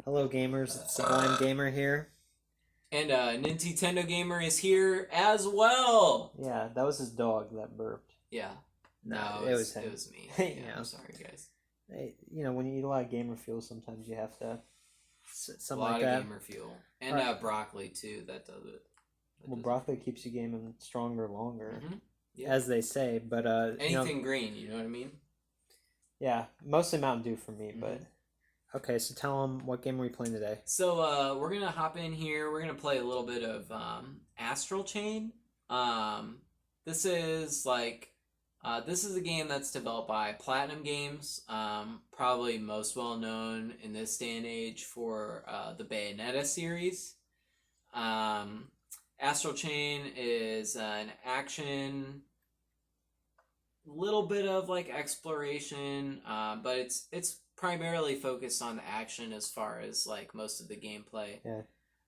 Hello gamers, it's Sublime Gamer here. And NintyTendo Gamer is here as well. Yeah, that was his dog that burped. Yeah. No, it was him. It was me. Yeah. I'm sorry, guys. Hey, when you eat a lot of gamer fuel, sometimes you have to something a lot like that. Of gamer fuel and broccoli too. That does it. Broccoli keeps you gaming stronger longer, yeah. as they say. But anything green, you know what I mean? Yeah, mostly Mountain Dew for me, but. Okay, so tell them what game are we playing today? So we're gonna hop in here. We're gonna play a little bit of Astral Chain. This is a game that's developed by Platinum Games. Probably most well known in this day and age for the Bayonetta series. Astral Chain is an action, little bit of exploration, but it's primarily focused on the action as far as most of the gameplay. Yeah.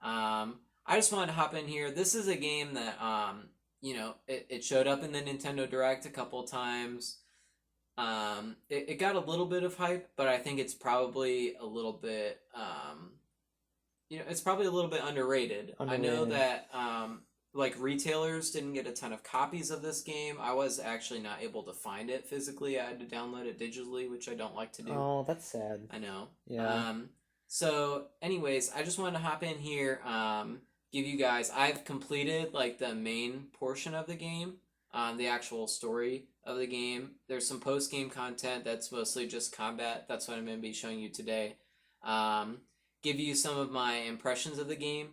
I just wanted to hop in here. This is a game that it showed up in the Nintendo Direct a couple times. It got a little bit of hype, but I think it's probably a little bit underrated. I know that retailers didn't get a ton of copies of this game. I was actually not able to find it physically. I had to download it digitally, which I don't like to do. Oh, that's sad. I know. Yeah. So anyways, I just wanted to hop in here, give you guys, I've completed the main portion of the game, the actual story of the game. There's some post-game content that's mostly just combat. That's what I'm going to be showing you today. Give you some of my impressions of the game.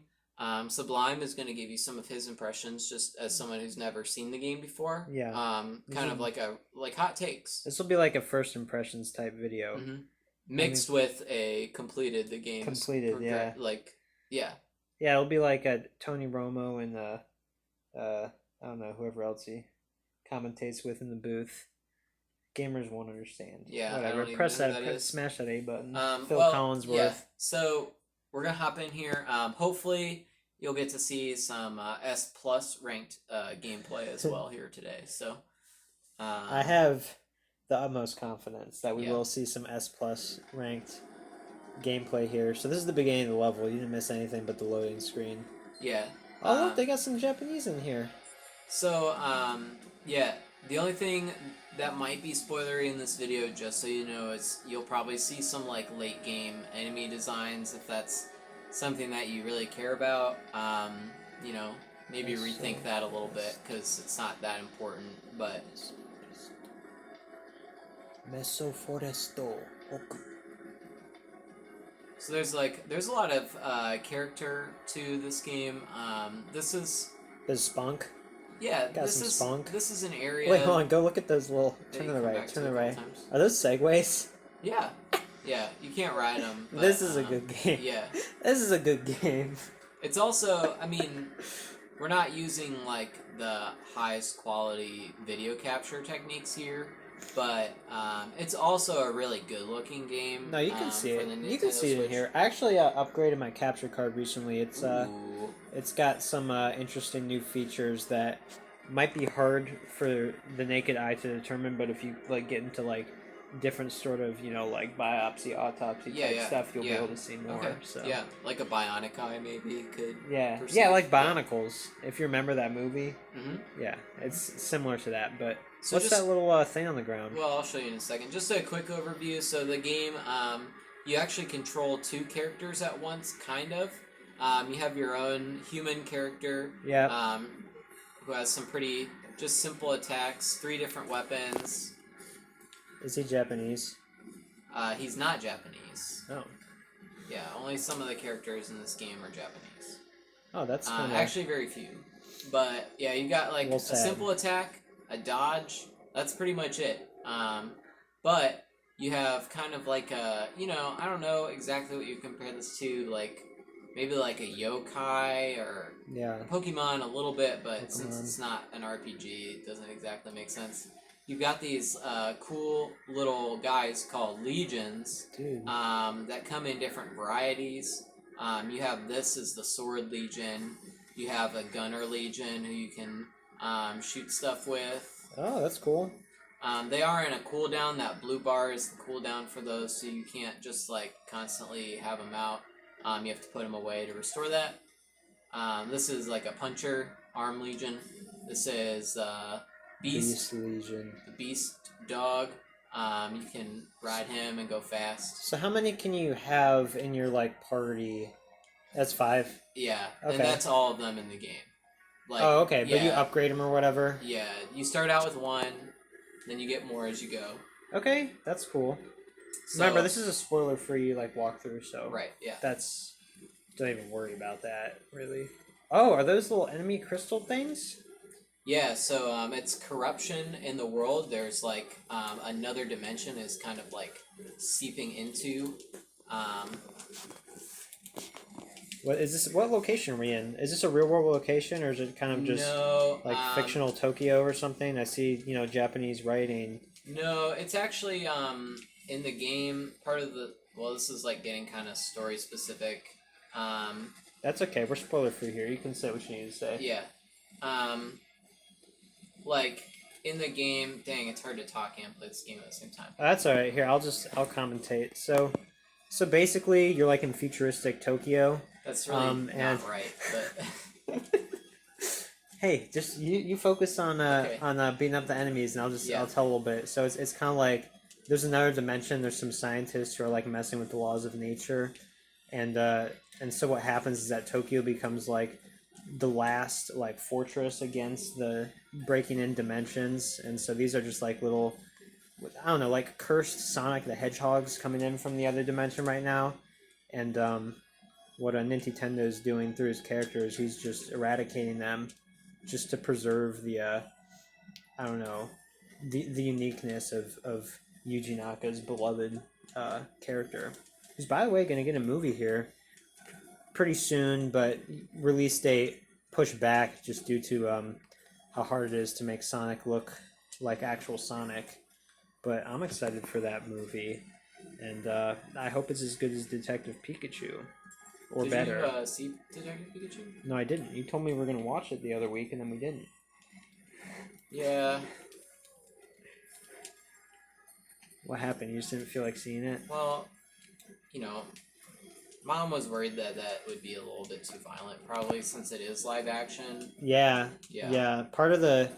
Sublime is going to give you some of his impressions, just as someone who's never seen the game before. Yeah. Kind of like hot takes. This will be like a first impressions type video. Mixed with a completed the game. Yeah. Yeah. Yeah, it'll be like a Tony Romo and I don't know, whoever else he commentates with in the booth. Gamers won't understand. Yeah. Whatever. Smash that A button. Phil Collinsworth. Yeah. So we're gonna hop in here. Hopefully you'll get to see some S plus ranked gameplay as well here today. So I have the utmost confidence that we will see some S plus ranked gameplay here. So this is the beginning of the level. You didn't miss anything but the loading screen. Yeah. Oh, look, they got some Japanese in here. So yeah, the only thing that might be spoilery in this video, just so you know, is you'll probably see some late game enemy designs if that's something that you really care about. Maybe rethink that a little bit because it's not that important. But Meso Foresto. so there's a lot of character to this game. There's spunk. Yeah, got some spunk. This is an area. Wait, hold on. Go look at those little. Turn to the right. Turn to the right. Are those segways? Yeah, yeah. You can't ride them. But, this is a good game. Yeah, this is a good game. It's also, I mean, we're not using the highest quality video capture techniques here, but it's also a really good looking game. No, you can see it. You can see Switch. it in here. I actually upgraded my capture card recently. It's got some interesting new features that might be hard for the naked eye to determine, but if you get into different sort of biopsy, autopsy type stuff, you'll be able to see more. Okay. So yeah, like a bionic eye maybe could. Yeah, like Bionicles. If you remember that movie. Mm-hmm. Yeah, it's similar to that. But so what's that little thing on the ground? Well, I'll show you in a second. Just a quick overview. So the game, you actually control two characters at once, kind of. You have your own human character. Yeah. Who has some pretty just simple attacks, 3 different weapons. Is he Japanese? He's not Japanese. Oh. Yeah, only some of the characters in this game are Japanese. Oh, that's kind of... Actually, very few. But, yeah, you got, a sad. simple attack, a dodge. That's pretty much it. But you have kind of a, I don't know exactly what you compare this to, maybe like a yokai or Yeah. a Pokemon a little bit, but since Pokemon. it's not an RPG, it doesn't exactly make sense. You've got these cool little guys called legions Dude. that come in different varieties. You have this is the sword legion. You have a gunner legion who you can shoot stuff with. Oh, that's cool. They are in a cooldown. That blue bar is the cooldown for those, so you can't just like constantly have them out. You have to put them away to restore that. This is like a puncher arm legion. This is Beast Legion. the Beast dog. You can ride him and go fast. So how many can you have in your like party? That's 5. Yeah, Okay. and that's all of them in the game. Like, Oh, okay, but you yeah, upgrade them or whatever. Yeah, you start out with 1, then you get more as you go. Okay, that's cool. So, Remember, this is a spoiler-free like walkthrough, so right, yeah. that's don't even worry about that really. Oh, are those little enemy crystal things? Yeah, so it's corruption in the world. There's like another dimension is kind of like seeping into. What is this? What location are we in? Is this a real world location, or is it kind of just like fictional Tokyo or something? I see, Japanese writing. No, it's actually in the game. Part of the this is like getting kind of story specific. That's okay. We're spoiler free here. You can say what you need to say. Yeah. Like in the game, dang, it's hard to talk and play this game at the same time. That's all right. Here, I'll commentate. So basically, you're like in futuristic Tokyo. That's really not right, but hey, just you focus on beating up the enemies, and I'll tell a little bit. So it's kind of like there's another dimension. There's some scientists who are like messing with the laws of nature, and so what happens is that Tokyo becomes like the last like fortress against the breaking in dimensions, and so these are just like little, I don't know, like cursed Sonic the Hedgehogs coming in from the other dimension right now, and what NintyTendo is doing through his characters, he's just eradicating them, just to preserve the I don't know, the uniqueness of Yuji Naka's beloved character, who's by the way going to get a movie here pretty soon, but release date pushed back just due to how hard it is to make Sonic look like actual Sonic. But I'm excited for that movie, and I hope it's as good as Detective Pikachu, or better. Did you see Detective Pikachu? No, I didn't. You told me we were going to watch it the other week, and then we didn't. Yeah. What happened? You just didn't feel like seeing it? Well, Mom was worried that would be a little bit too violent, probably since it is live action. Yeah. Part of the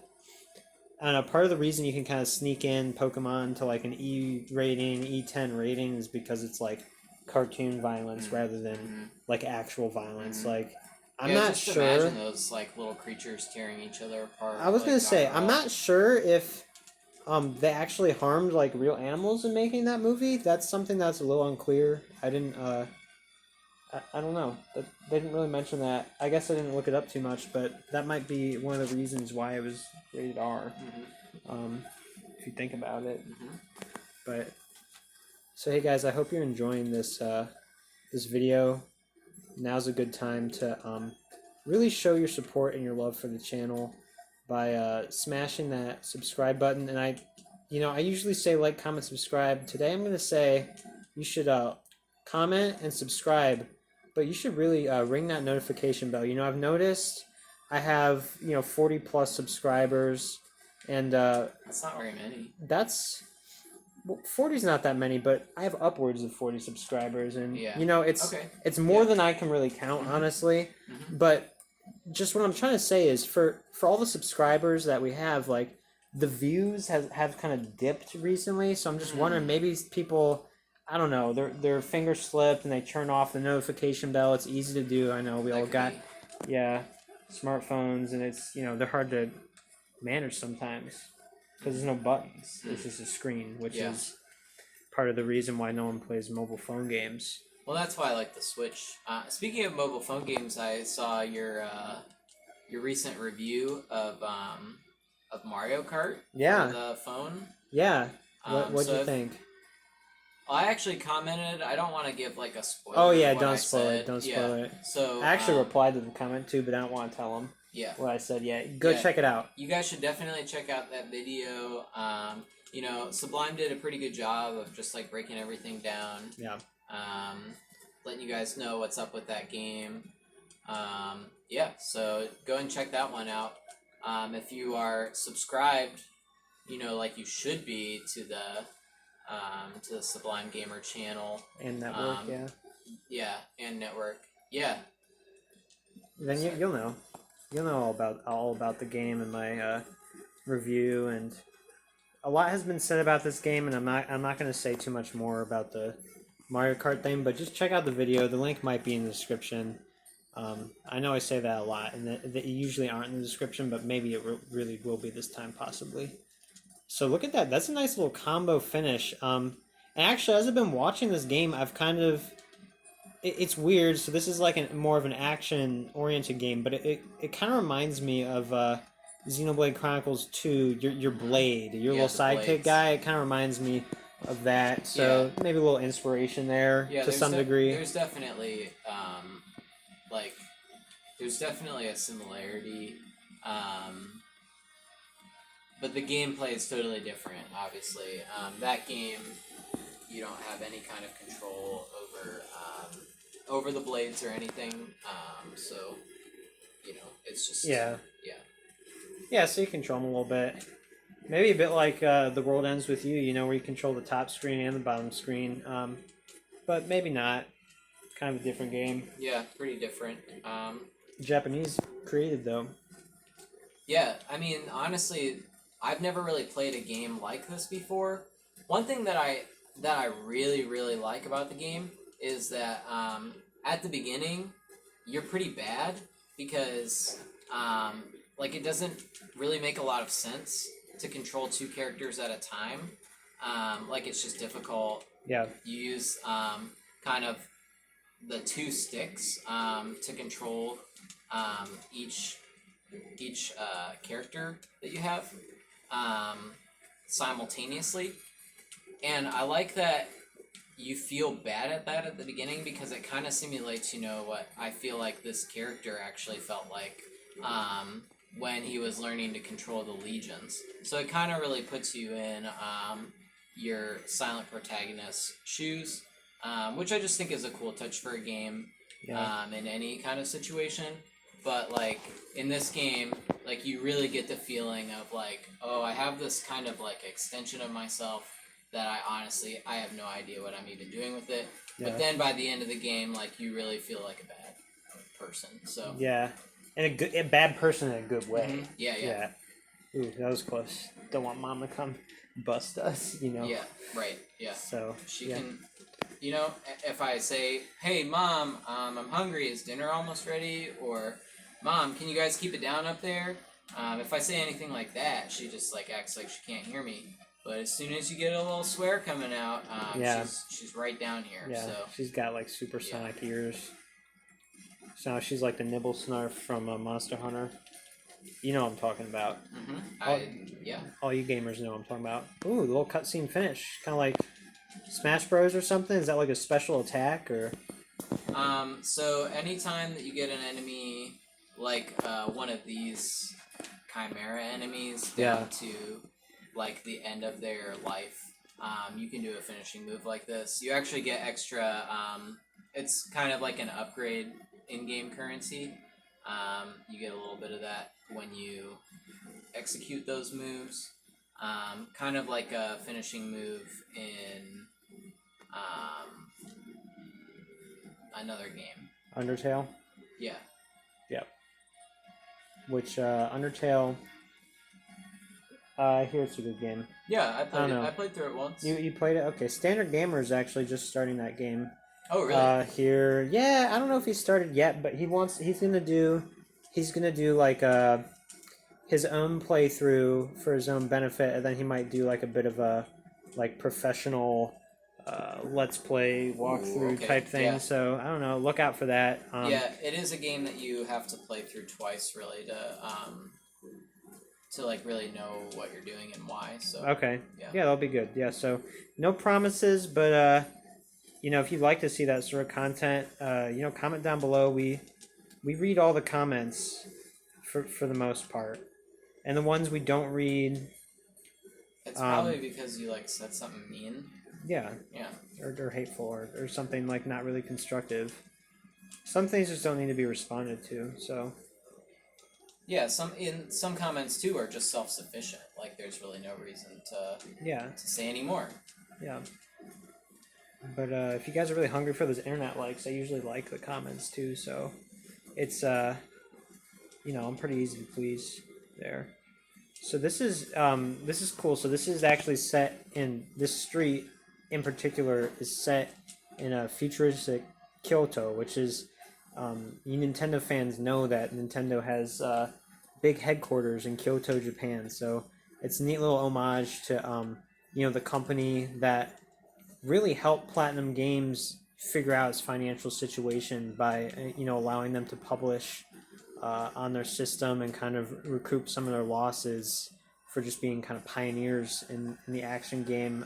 reason you can kind of sneak in Pokemon to like an E rating, E10 rating is because it's like cartoon violence rather than like actual violence. Like, I'm not just sure. Imagine those like little creatures tearing each other apart. I was gonna say, I'm not sure if they actually harmed like real animals in making that movie. That's something that's a little unclear. I didn't. I don't know. They didn't really mention that. I guess I didn't look it up too much, but that might be one of the reasons why it was rated R. If you think about it. But so hey guys, I hope you're enjoying this this video. Now's a good time to really show your support and your love for the channel by smashing that subscribe button. And I usually say like, comment, subscribe. Today I'm going to say you should comment and subscribe, but you should really ring that notification bell. I've noticed I have 40 plus subscribers, and that's not very many. 40 is not that many, but I have upwards of 40 subscribers, and it's more than I can really count, honestly. But just what I'm trying to say is for all the subscribers that we have, like, the views have kind of dipped recently, so I'm just wondering, maybe people, I don't know, their finger slipped and they turn off the notification bell. It's easy to do. I know we all got smartphones, and it's they're hard to manage sometimes because there's no buttons. It's just a screen, which is part of the reason why no one plays mobile phone games. Well, that's why I like the Switch. Speaking of mobile phone games, I saw your recent review of Mario Kart. Yeah. For the phone. Yeah. What'd you think? I actually commented. I don't want to give like a spoiler. Oh yeah, of what don't I spoil said. it. Don't Yeah. spoil it. So I actually replied to the comment too, but I don't want to tell them yeah. what I said yet. Go check it out. You guys should definitely check out that video. You know, Sublime did a pretty good job of just like breaking everything down. Yeah. Letting you guys know what's up with that game. Yeah, so go and check that one out. If you are subscribed, you know, like you should be to the Sublime Gamer channel And network, yeah. Yeah, and network. Yeah. Then you'll know. You'll know all about the game and my review, and a lot has been said about this game, and I'm not going to say too much more about the Mario Kart thing, but just check out the video. The link might be in the description. I know I say that a lot, and that usually aren't in the description, but maybe it really will be this time, possibly. So look at that. That's a nice little combo finish. And actually, as I've been watching this game, I've kind of... It's weird. So this is like more of an action-oriented game, but it kind of reminds me of Xenoblade Chronicles 2, your Blade, your little sidekick guy. It kind of reminds me of that. So maybe a little inspiration there to some degree. There's definitely there's definitely a similarity. But the gameplay is totally different, obviously. That game, you don't have any kind of control over the blades or anything. So, you know, it's just... Yeah, so you control them a little bit. Maybe a bit like The World Ends With You, you know, where you control the top screen and the bottom screen. But maybe not. Kind of a different game. Yeah, pretty different. Japanese created, though. Yeah, I mean, honestly, I've never really played a game like this before. One thing that I really, really like about the game is that at the beginning, you're pretty bad because like it doesn't really make a lot of sense to control two characters at a time. Like it's just difficult. Yeah. You use kind of the two sticks to control each character that you have simultaneously, and I like that you feel bad at that at the beginning because it kind of simulates, you know, what I feel like this character actually felt like when he was learning to control the legions. So it kind of really puts you in your silent protagonist's shoes, which I just think is a cool touch for a game in any kind of situation. But, like, in this game, like, you really get the feeling of, like, oh, I have this kind of, like, extension of myself that I have no idea what I'm even doing with it. Yeah. But then by the end of the game, like, you really feel like a bad person, so... Yeah, and a bad person in a good way. Mm-hmm. Yeah. Ooh, that was close. Don't want Mom to come bust us, you know? Yeah, right, yeah. So, she can... You know, if I say, hey, Mom, I'm hungry, is dinner almost ready? Or... Mom, can you guys keep it down up there? If I say anything like that, she just like acts like she can't hear me. But as soon as you get a little swear coming out, she's right down here. Yeah, so. She's got like supersonic ears. So she's like the Nibble Snarf from Monster Hunter. You know what I'm talking about. Mm-hmm. All you gamers know what I'm talking about. Ooh, the little cutscene finish. Kind of like Smash Bros or something? Is that like a special attack or? So anytime that you get an enemy... like one of these chimera enemies down to like the end of their life, you can do a finishing move like this. You actually get extra it's kind of like an upgrade in-game currency. You get a little bit of that when you execute those moves, kind of like a finishing move in another game, Undertale. Yeah. Which Undertale, I hear it's a good game. Yeah, I played it. I played through it once. You played it? Okay. Standard Gamer is actually just starting that game. Oh, really? Here, yeah. I don't know if he started yet, but he's gonna do like his own playthrough for his own benefit, and then he might do like a bit of a like professional let's play walkthrough type thing. Yeah. So I don't know. Look out for that. Yeah, it is a game that you have to play through twice, really, to like really know what you're doing and why. So Okay. yeah. Yeah, that'll be good. Yeah, so no promises, but you know, if you'd like to see that sort of content, you know, comment down below. We read all the comments for the most part, and the ones we don't read, It's probably because you like said something mean. yeah, Yeah. or hateful or something like not really constructive. Some things just don't need to be responded to. So Yeah, some comments too are just self-sufficient. Like there's really no reason to yeah, say any more. yeah. But if you guys are really hungry for those internet likes, I usually like the comments too. So it's you know, I'm pretty easy to please there. So this is cool. So this is actually set in this street in particular is set in a futuristic Kyoto, which is you Nintendo fans know that Nintendo has big headquarters in Kyoto, Japan. So it's a neat little homage to you know, the company that really helped Platinum Games figure out its financial situation by you know, allowing them to publish on their system and kind of recoup some of their losses for just being kind of pioneers in the action game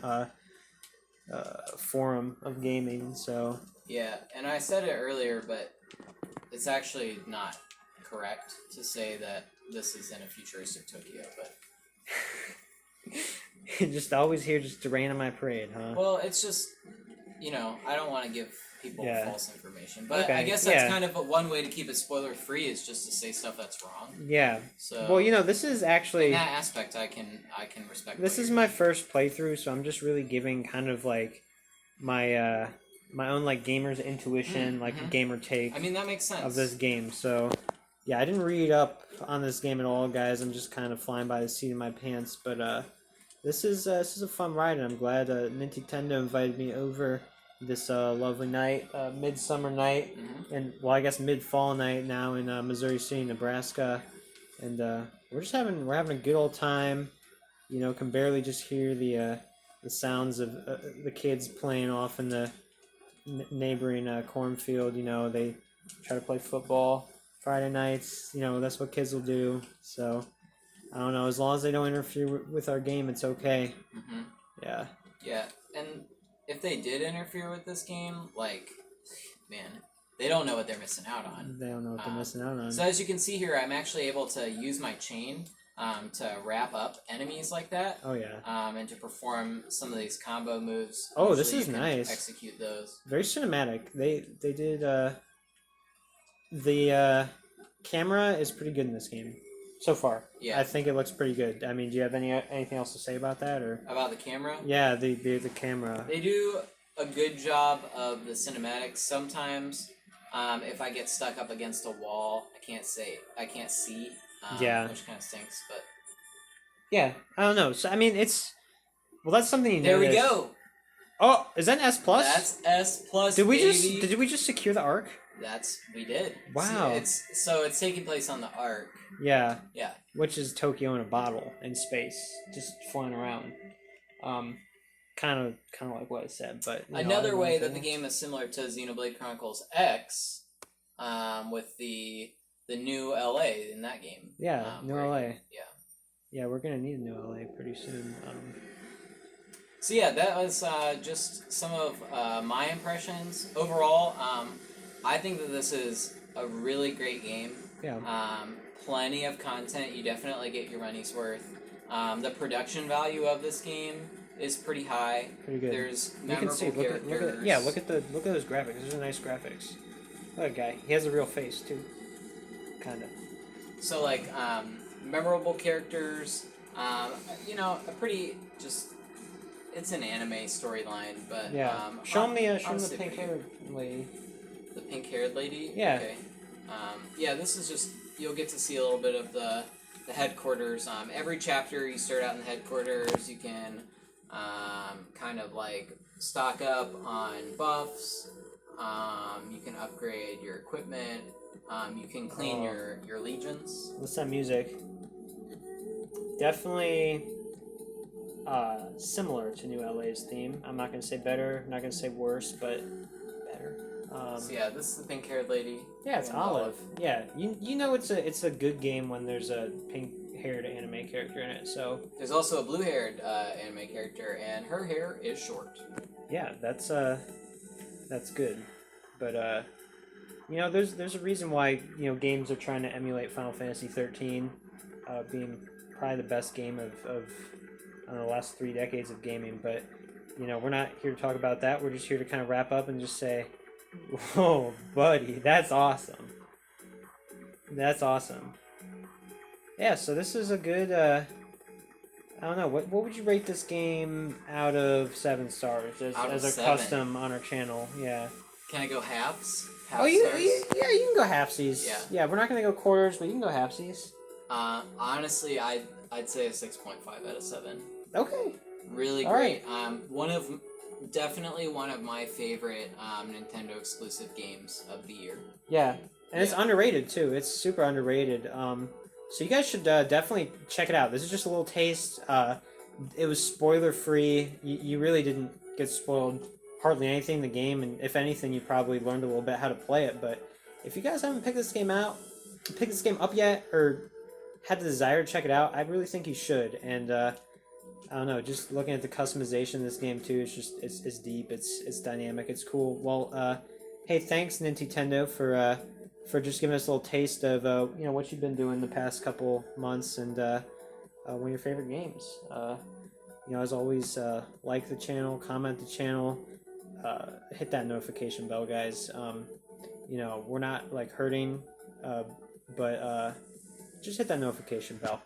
forum of gaming. So yeah, and I said it earlier, but it's actually not correct to say that this is in a futuristic Tokyo. But just always here just to rain on my parade, huh? well, it's just, you know, I don't want to give people false information, but Okay, I guess that's kind of one way to keep it spoiler free is just to say stuff that's wrong. Yeah. So well, you know, this is actually in that aspect, I can respect. This is my first playthrough, so I'm just really giving kind of like my my own like gamer's intuition, like gamer take. I mean, that makes sense of this game. So yeah, I didn't read up on this game at all, guys. I'm just kind of flying by the seat of my pants, but this is a fun ride, and I'm glad NintyTendo invited me over this lovely night, midsummer night, and well, I guess mid-fall night now in Missouri City, Nebraska, and we're having a good old time. You know, can barely just hear the sounds of the kids playing off in the neighboring cornfield. You know, they try to play football Friday nights. You know, that's what kids will do. So I don't know. As long as they don't interfere with our game, it's okay. Yeah. Yeah, and if they did interfere with this game, like, man, they don't know what they're missing out on. They don't know what they're missing out on. So as you can see here, I'm actually able to use my chain to wrap up enemies like that. Oh yeah. And to perform some of these combo moves. Oh, this Usually is you can nice. Execute those. Very cinematic. They did the camera is pretty good in this game so far. Yeah. I think it looks pretty good. I mean, do you have anything else to say about that or about the camera? Yeah, the camera. They do a good job of the cinematics. Sometimes, if I get stuck up against a wall, I can't see. Yeah. Which kind of stinks, but yeah, I don't know. So I mean, it's that's something you there notice. we go. Oh, is that an S plus? That's S plus. Did we baby. just secure the arc? We did. Wow. See, it's taking place on the arc. Yeah. Yeah. Which is Tokyo in a bottle in space, just flying around. Kind of like what I said, but another way that the game is similar to Xenoblade Chronicles X, with the new LA in that game. Yeah, new LA. Yeah. Yeah, we're gonna need a new LA pretty soon. So yeah, that was just some of my impressions. Overall, I think that this is a really great game. Yeah. Plenty of content. You definitely get your money's worth. The production value of this game is pretty high. Pretty good. There's you can see. characters. Look at those graphics. Those are nice graphics. Look at that guy. He has a real face too. Kind of. So like memorable characters. A pretty just. It's an anime storyline, but yeah. Show him the pink-haired lady. The pink-haired lady. Yeah. Okay. Yeah, this is just you'll get to see a little bit of the headquarters. Every chapter you start out in the headquarters. You can kind of like stock up on buffs. You can upgrade your equipment. You can clean your legions. What's that music? Definitely similar to New LA's theme. I'm not gonna say better. I'm not gonna say worse, but better. So yeah, this is the pink-haired lady. Yeah, it's Olive. Yeah, you know it's a good game when there's a pink haired anime character in it. So There's also a blue-haired anime character, and her hair is short. yeah, that's good. But you know, there's a reason why, you know, games are trying to emulate Final Fantasy 13, being probably the best game of I don't know, the last 3 decades of gaming. But you know, we're not here to talk about that. We're just here to kind of wrap up and just say, whoa, buddy, that's awesome. That's awesome. Yeah, so this is a good, I don't know, what would you rate this game out of 7 stars as a 7. custom on our channel? Yeah. Can I go halves? Oh, Stars? yeah, you can go halfsies. Yeah. Yeah, we're not going to go quarters, but you can go halfsies. Honestly, I'd say a 6.5 out of 7. Okay. Really All great. right. Definitely one of my favorite Nintendo exclusive games of the year. Yeah, and it's underrated too. It's super underrated. So you guys should definitely check it out. This is just a little taste. It was spoiler free. You really didn't get spoiled hardly anything in the game, and if anything, you probably learned a little bit how to play it. But if you guys haven't picked this game up yet, or had the desire to check it out, I really think you should. And I don't know, just looking at the customization of this game too, it's deep, it's dynamic, it's cool. Well, hey, thanks NintyTendo for just giving us a little taste of you know, what you've been doing the past couple months, and one of your favorite games. You know, as always, like the channel, comment the channel, hit that notification bell, guys. You know, we're not like hurting, but just hit that notification bell.